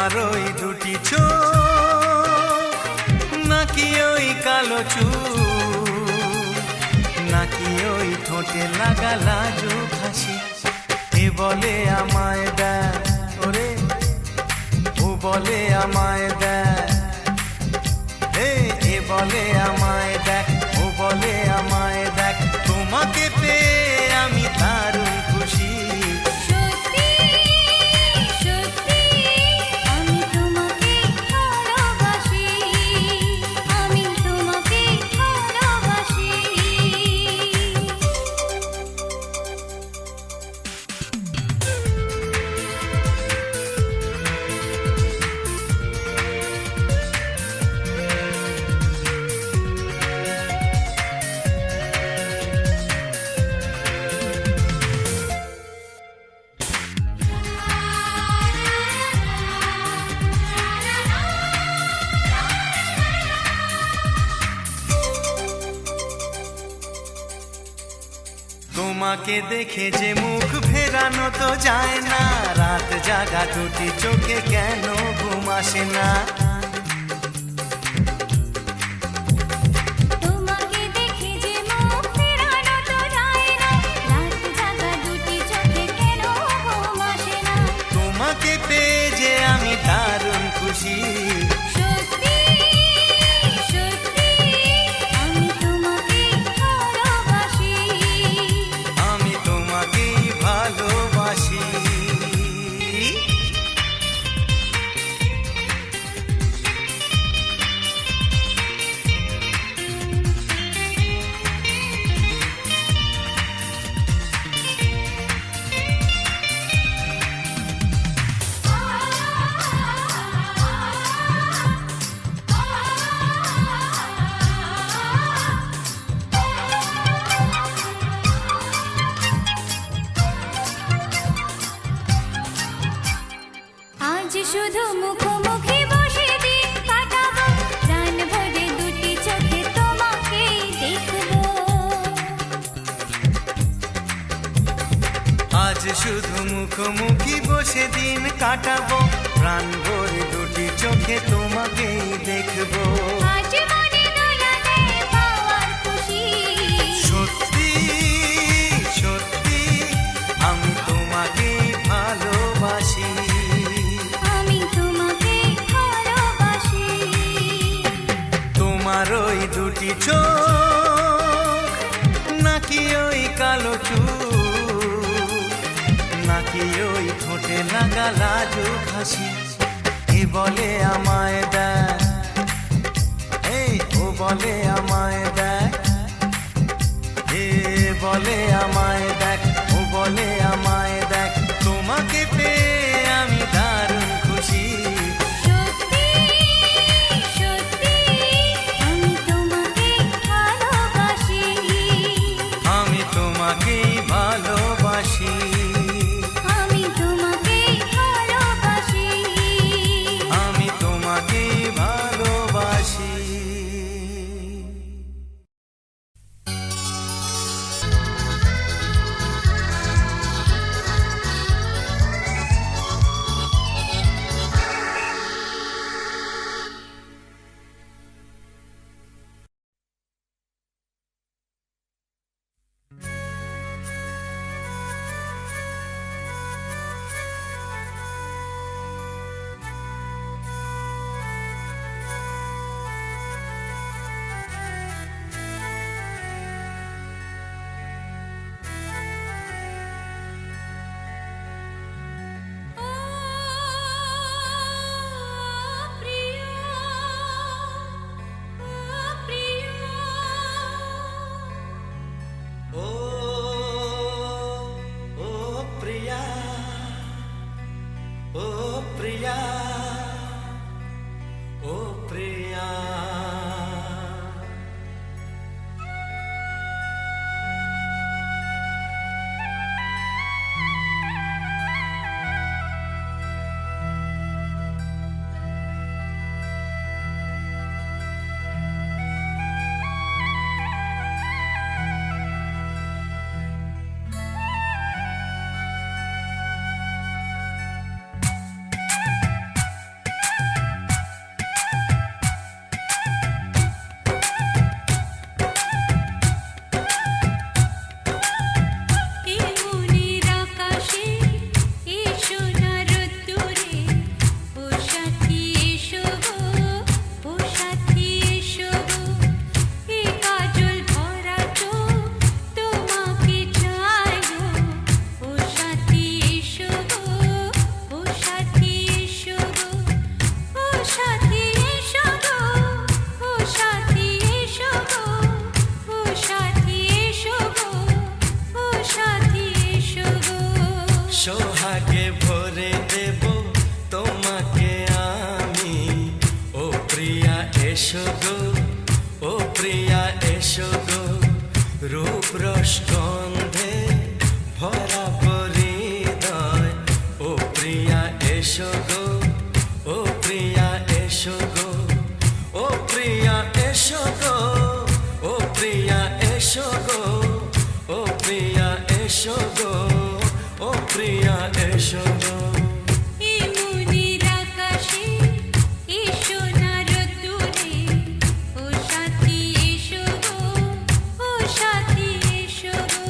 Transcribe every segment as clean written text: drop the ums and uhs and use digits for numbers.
তোমার ওই দুটি চোখ নাকি ওই কালো চুল নাকি ওই ঠোঁটে লাগা লাজুক হাসি এ বলে আমায় দেয় ওরে ও বলে আমায় দেয় এ বলে আমায় দেখ ও বলে আমায় দেখ তোমাকে পেয়ে আমি দারুণ খুশি তোমাকে দেখে যে মুখ ফেরানো তো যায় না রাত জাগা দুটি চোখে কেন ঘুম আসে না তোমাকে দেখে যে মুখ ফেরানো তো যায় না রাত জাগা দুটি চোখে কেন ঘুম আসে না তোমাকে পেয়ে যে আমি দারুণ খুশি শুধু মুখোমুখি বসে দিন কাটাবো প্রাণ ভরে দুটি চোখে তোমাকে দেখবো আজ শুধু মুখোমুখি বসে দিন কাটাবো প্রাণ ভরে দুটি চোখে তোমাকেই দেখবো আজ মনে দোলা দেয় পাওয়ার খুশি সত্যি সত্যি আমি তোমাকে ভালোবাসি তোমার ওই দুটি চোখ নাকি ওই কালো চুল নাকি ওই ঠোঁটে লাগা লাজুক হাসি এ বলে আমায় দেয় ও বলে আমায় দেয় এ বলে আমায় দেখ ও বলে আমায় দেখ তোমাকে পেয়ে আমি দারুণ খুশি তোমাকেই ভালোবাসি আমি তোমাকেই ভালোবাসি আমি তোমাকেই ভালোবাসি এসো গো রূপ রস গন্ধে ভরা হৃদয় ও প্রিয়া এসো গো ও প্রিয়া এসো গো ও প্রিয়া এসো গো ও প্রিয়া এসো গো ও প্রিয়া এসো গো ও প্রিয়া এসো গো এই মনের আকাশে এসো না রোদ্দুরে, ও সাথী এসো গো, ও সাথী এসো গো।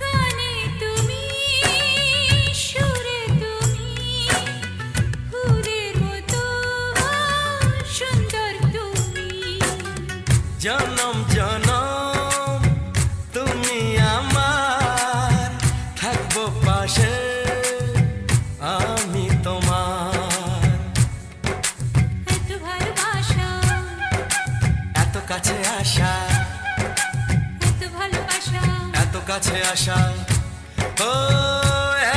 গানে তুমি, সুরে তুমি, ফুলের মতো সুন্দর তুমি। জনম জনম তুমি আমার থাকবো পাশে আমি তোমার এত ভালোবাসা, এত কাছে আসা এত ভালোবাসা, এত কাছে আসা ও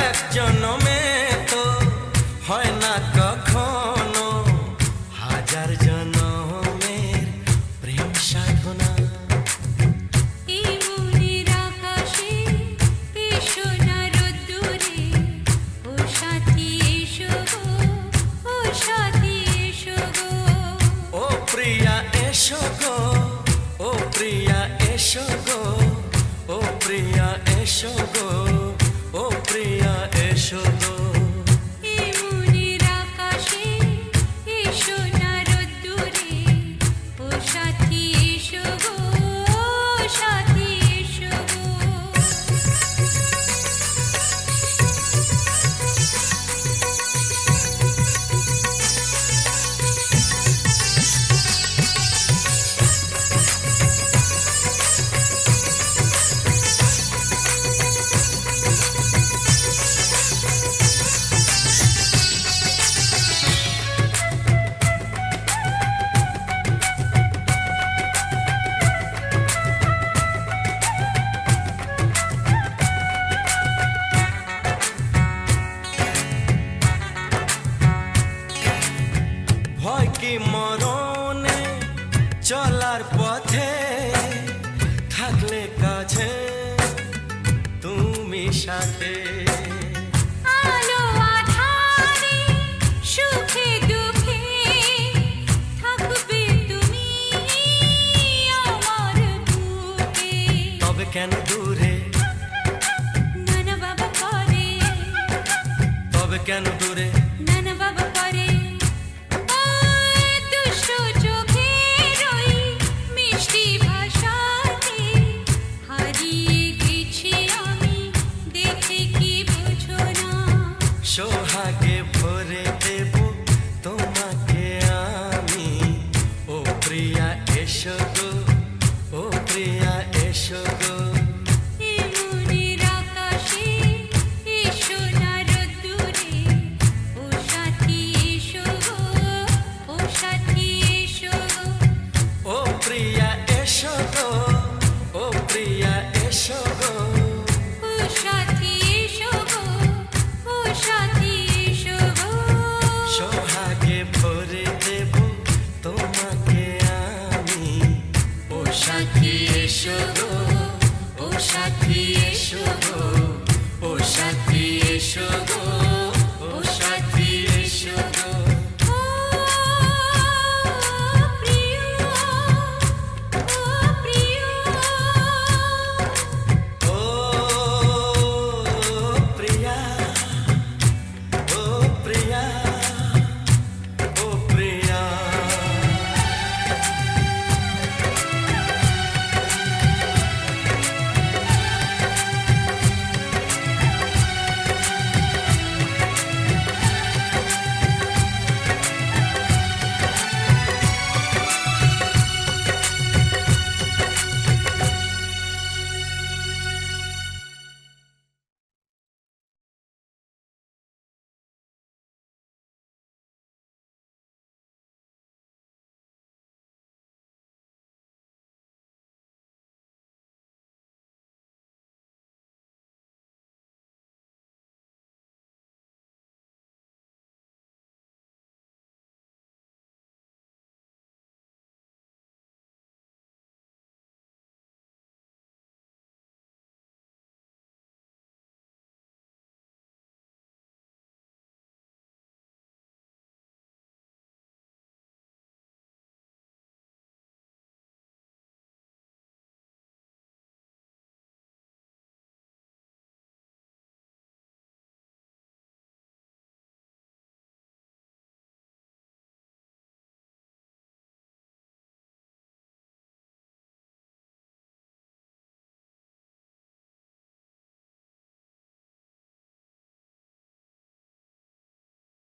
এক জন্মে তো হয় না কখনো হাজার জন্মের প্রেম সাধনা এই মনের আকাশে এসো না রোদ্দুরে, ও সাথী এসো গো, ও সাথী এসো গো। ও প্রিয়া এসো গো ও প্রিয়া এসো গো ও প্রিয়া এসো গো ও প্রিয়া এসো গো এই মনের আকাশে এসো না রোদ্দুরে, ও সাথী এসো গো, ও সাথী এসো গো। ভয় কি মরণে চলার পথে থাকলে কাছে তুমি সাথে আলো আঁধারে সুখে দুঃখে থাকবে তুমি আমার বুকে। তবে কেন দূরে নানা বাবা করে, তবে কেন দূরে